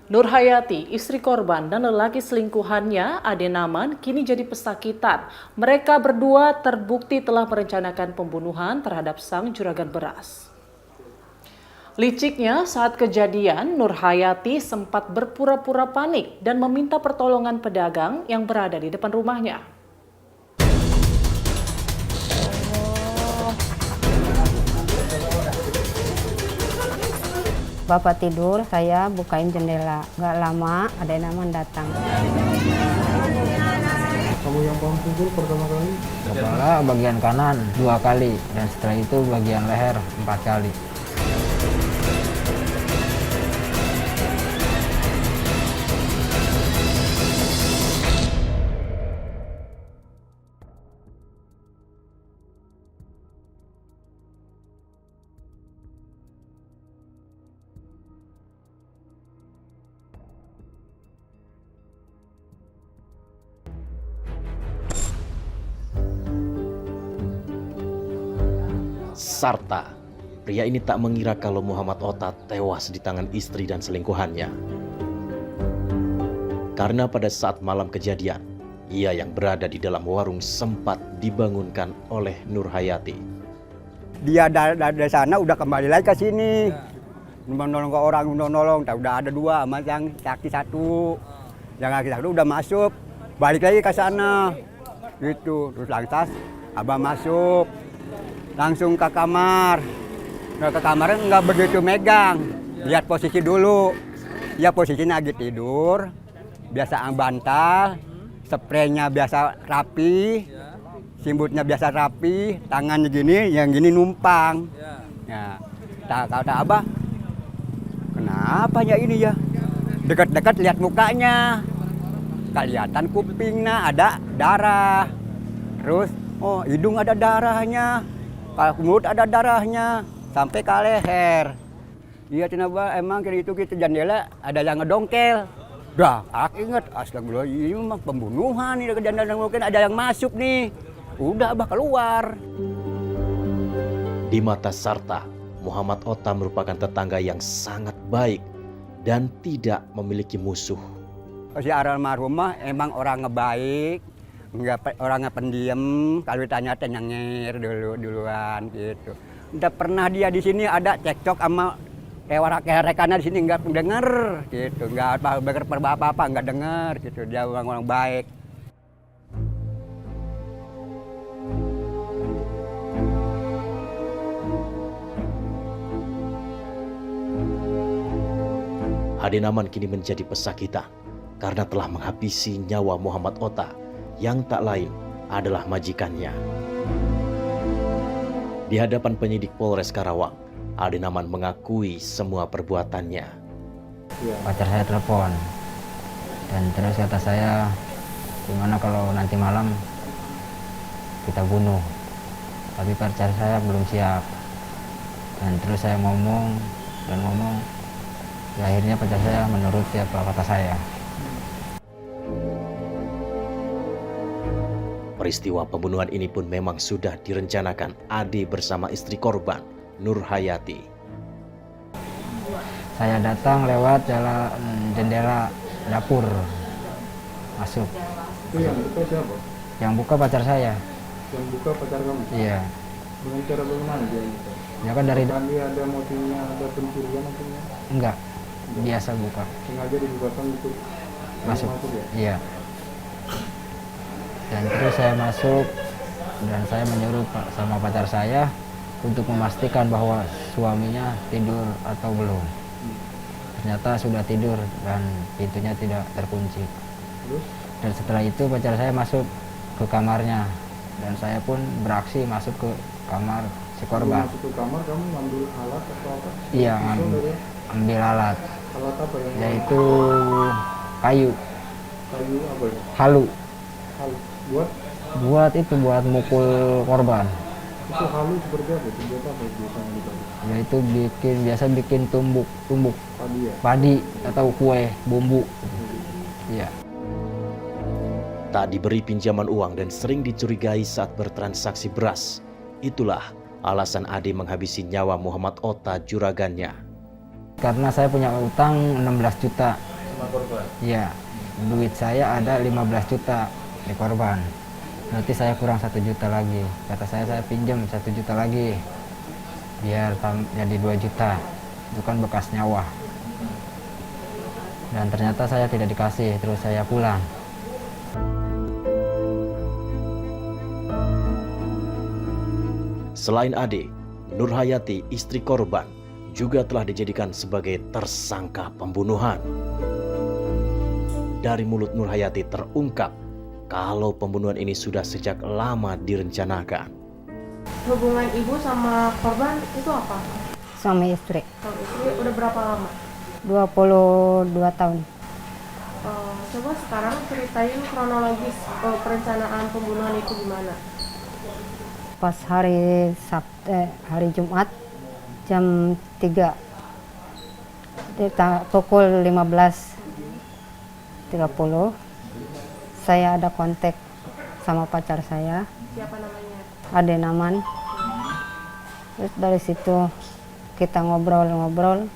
Nur Hayati, istri korban dan lelaki selingkuhannya, Ade Naman, kini jadi pesakitan. Mereka berdua terbukti telah merencanakan pembunuhan terhadap sang juragan beras. Liciknya, saat kejadian, Nur Hayati sempat berpura-pura panik dan meminta pertolongan pedagang yang berada di depan rumahnya. Bapak tidur, saya bukain jendela. Gak lama, ada Naman datang. Kamu yang paling pukul pertama kali? Kepala bagian kanan 2 kali, dan setelah itu bagian leher 4 kali. Sarta, pria ini tak mengira kalau Muhammad Ota tewas di tangan istri dan selingkuhannya. Karena pada saat malam kejadian, ia yang berada di dalam warung sempat dibangunkan oleh Nur Hayati. Dia dari sana udah kembali lagi ke sini. Menolong ke orang, menolong. Udah ada 2 sama yang kaki 1. Yang kaki 1 udah masuk, balik lagi ke sana. Gitu, terus lantas abah masuk. Langsung ke kamar. Nah, ke kamarnya nggak begitu megang. Lihat posisi dulu. Ya posisinya lagi tidur. Biasa bantal. Spraynya biasa rapi. Simbutnya biasa rapi. Tangannya gini, yang gini numpang. Ya, kata abah, kenapa ya ini ya? Dekat-dekat lihat mukanya. Kelihatan kupingnya ada darah. Terus, oh hidung ada darahnya. Kalau mulut ada darahnya sampai ke leher. Iya kenapa emang kayak gitu kita jendela ada yang ngedongkel. Dah, aku ingat astagfirullah ini memang pembunuhan ini ke jendela mungkin ada yang masuk nih. Udah abah keluar. Di mata Sarta, Muhammad Ota merupakan tetangga yang sangat baik dan tidak memiliki musuh. Si almarhumah emang orang ngebaik. Enggak orangnya pendiam, kalau ditanya nyengir duluan gitu. Udah pernah dia di sini ada cekcok sama rekannya di sini enggak denger gitu, enggak apa-apa enggak denger gitu. Dia orang baik. Ade Naman kini menjadi pesakitan karena telah menghabisi nyawa Muhammad Ota yang tak lain adalah majikannya. Di hadapan penyidik Polres Karawang, Ade Naman mengakui semua perbuatannya. Pacar saya telepon, dan terus kata saya, gimana kalau nanti malam kita bunuh. Tapi pacar saya belum siap. Dan terus saya ngomong, ya akhirnya pacar saya menuruti apa kata saya. Peristiwa pembunuhan ini pun memang sudah direncanakan Ade bersama istri korban, Nur Hayati. Saya datang lewat jalan jendela dapur, masuk. Itu yang buka siapa? Yang buka pacar saya. Yang buka pacar kamu? Iya. Dengan cara bagaimana dia buka? Ya kan dari Kan dia ada motifnya, ada pencurian akhirnya? enggak biasa buka. Sengaja dibukakan untuk Masuk. ya? Iya. Dan terus saya masuk dan saya menyuruh sama pacar saya untuk memastikan bahwa suaminya tidur atau belum. Ternyata sudah tidur dan pintunya tidak terkunci. Terus? Dan setelah itu pacar saya masuk ke kamarnya dan saya pun beraksi masuk ke kamar si korban. Masuk ke kamar kamu ngambil alat atau apa? Iya, Pisau dari ambil alat, alat apa yang? yaitu kayu, Kayu apa ya? halu. Halu. Buat Buat mukul korban. itu halu seperti apa? Senjata apa biasanya dipakai? Yaitu biasa bikin tumbuk Tadi ya? padi atau kue bumbu. Iya. Tak diberi pinjaman uang dan sering dicurigai saat bertransaksi beras. Itulah alasan Ade menghabisi nyawa Muhammad Ota juragannya. Karena saya punya utang 16 juta sama korban? Iya, duit saya ada 15 juta di korban. Berarti saya kurang 1 juta lagi. Kata saya pinjam 1 juta lagi. Biar jadi 2 juta. Itu kan bekas nyawa. Dan ternyata saya tidak dikasih, terus saya pulang. Selain Ade, Nurhayati, istri korban, juga telah dijadikan sebagai tersangka pembunuhan. Dari mulut Nurhayati terungkap kalau pembunuhan ini sudah sejak lama direncanakan. Hubungan ibu sama korban itu apa? Suami istri. Kalau istri udah berapa lama? 22 tahun. Coba sekarang ceritain kronologis perencanaan pembunuhan itu gimana? Pas hari hari Jumat jam 3 pukul 15.30 saya ada kontak sama pacar saya. Siapa namanya? Ade Naman. Terus dari situ kita ngobrol-ngobrol,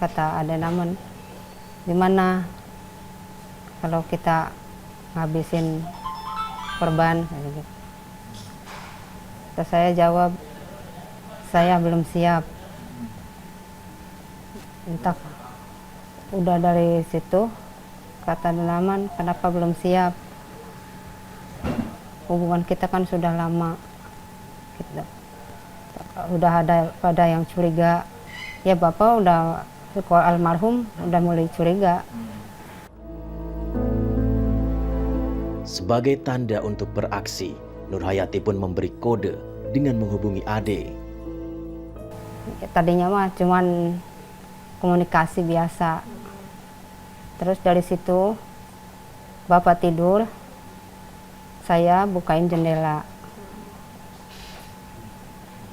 kata Ade Naman, gimana kalau kita ngabisin korban? Terus saya jawab, saya belum siap. Entah, udah dari situ kata Ade Naman, kenapa belum siap? Hubungan kita kan sudah lama. Gitu. Udah ada yang curiga. Ya Bapak udah, almarhum udah mulai curiga. Sebagai tanda untuk beraksi, Nurhayati pun memberi kode dengan menghubungi Ade. Tadinya mah cuman komunikasi biasa. Terus dari situ Bapak tidur, saya bukain jendela.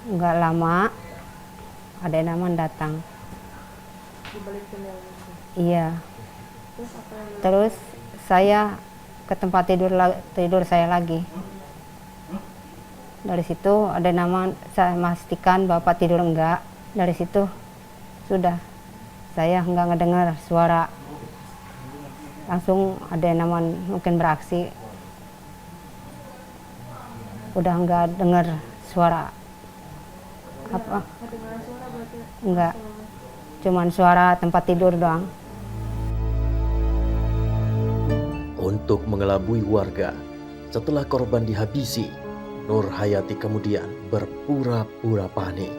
Nggak lama Ade Naman datang. Di balik jendela itu. Iya. Terus apa yang Terus saya ke tempat tidur saya lagi. Dari situ Ade Naman, saya memastikan Bapak tidur enggak. Dari situ sudah saya enggak ngedengar suara. Langsung Ade Naman mungkin beraksi. Udah enggak dengar suara. Apa? kedengaran suara berarti? Enggak. Cuman suara tempat tidur doang. Untuk mengelabui warga, setelah korban dihabisi, Nurhayati kemudian berpura-pura panik.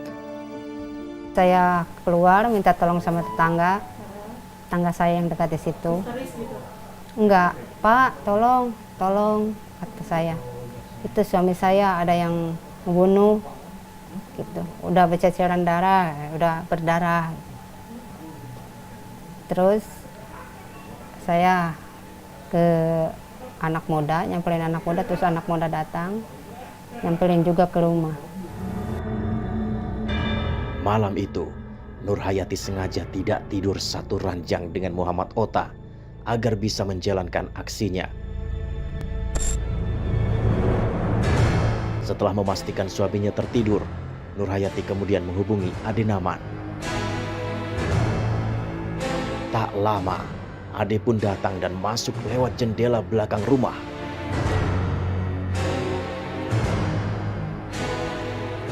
Saya keluar minta tolong sama tetangga saya yang dekat di situ. Histeris gitu? Enggak, Pak, tolong, kata saya. Itu suami saya ada yang membunuh, gitu. Udah berceceran darah, udah berdarah. Terus saya ke anak muda, nyamperin anak muda, terus anak muda datang, nyamperin juga ke rumah. Malam itu, Nurhayati sengaja tidak tidur satu ranjang dengan Muhammad Ota agar bisa menjalankan aksinya. Setelah memastikan suaminya tertidur, Nurhayati kemudian menghubungi Ade Naman. Tak lama, Ade pun datang dan masuk lewat jendela belakang rumah.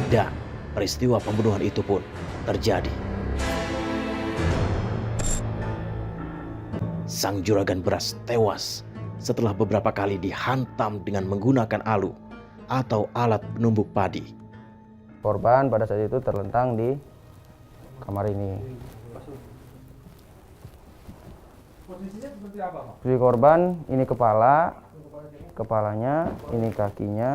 Dan peristiwa pembunuhan itu pun terjadi. Sang juragan beras tewas setelah beberapa kali dihantam dengan menggunakan alu atau alat penumbuk padi. Korban pada saat itu terlentang di kamar ini. Posisinya seperti apa, Pak? Posisi korban ini kepalanya, ini kakinya.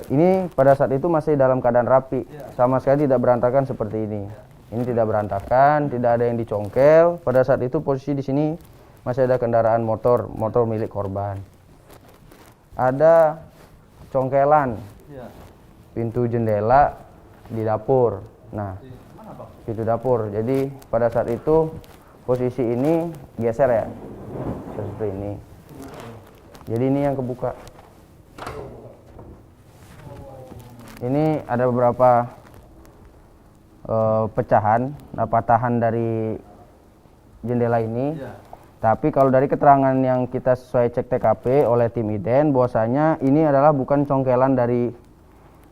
Ini pada saat itu masih dalam keadaan rapi, sama sekali tidak berantakan seperti ini. Ini tidak berantakan, tidak ada yang dicongkel. Pada saat itu posisi di sini masih ada kendaraan motor milik korban. Ada congkelan pintu jendela di dapur. Nah, pintu dapur. Jadi pada saat itu posisi ini geser ya, seperti ini. Jadi ini yang kebuka. Ini ada beberapa pecahan, patahan dari jendela ini. Tapi kalau dari keterangan yang kita sesuai cek TKP oleh tim IDEN, bahwasanya ini adalah bukan congkelan dari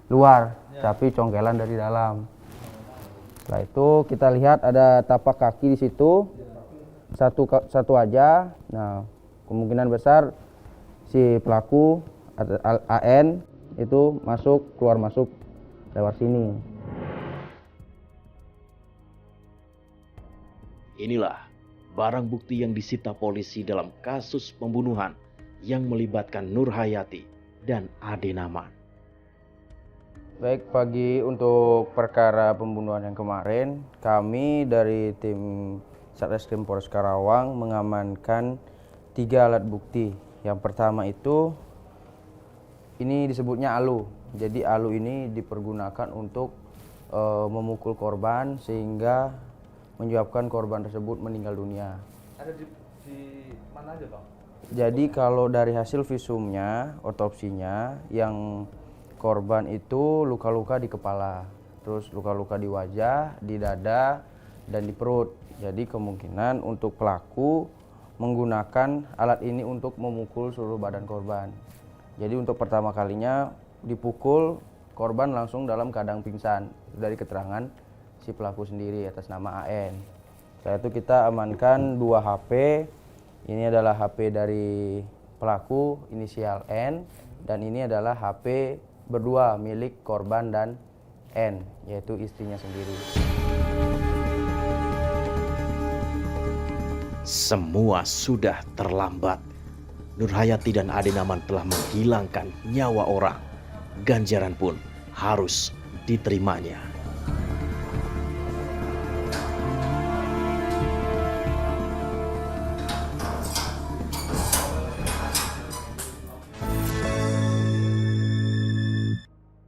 luar, tapi congkelan dari dalam. Setelah itu kita lihat ada tapak kaki di situ, satu aja. Nah, kemungkinan besar si pelaku AN itu keluar masuk lewat sini. Inilah barang bukti yang disita polisi dalam kasus pembunuhan yang melibatkan Nur Hayati dan Ade Naman. Baik, pagi untuk perkara pembunuhan yang kemarin, kami dari tim Satreskrim Polres Karawang mengamankan 3 alat bukti. Yang pertama itu, ini disebutnya alu. Jadi alu ini dipergunakan untuk memukul korban sehingga menyebabkan korban tersebut meninggal dunia. Ada di mana aja, Bang? Jadi kalau dari hasil visumnya, otopsinya, yang korban itu luka-luka di kepala, terus luka-luka di wajah, di dada, dan di perut. Jadi kemungkinan untuk pelaku menggunakan alat ini untuk memukul seluruh badan korban. Jadi untuk pertama kalinya dipukul, korban langsung dalam keadaan pingsan dari keterangan si pelaku sendiri atas nama AN. Setelah itu kita amankan 2 HP. Ini adalah HP dari pelaku inisial N, dan ini adalah HP berdua milik korban dan N, yaitu istrinya sendiri. Semua sudah terlambat. Nur Hayati dan Ade Naman telah menghilangkan nyawa orang. Ganjaran pun harus diterimanya.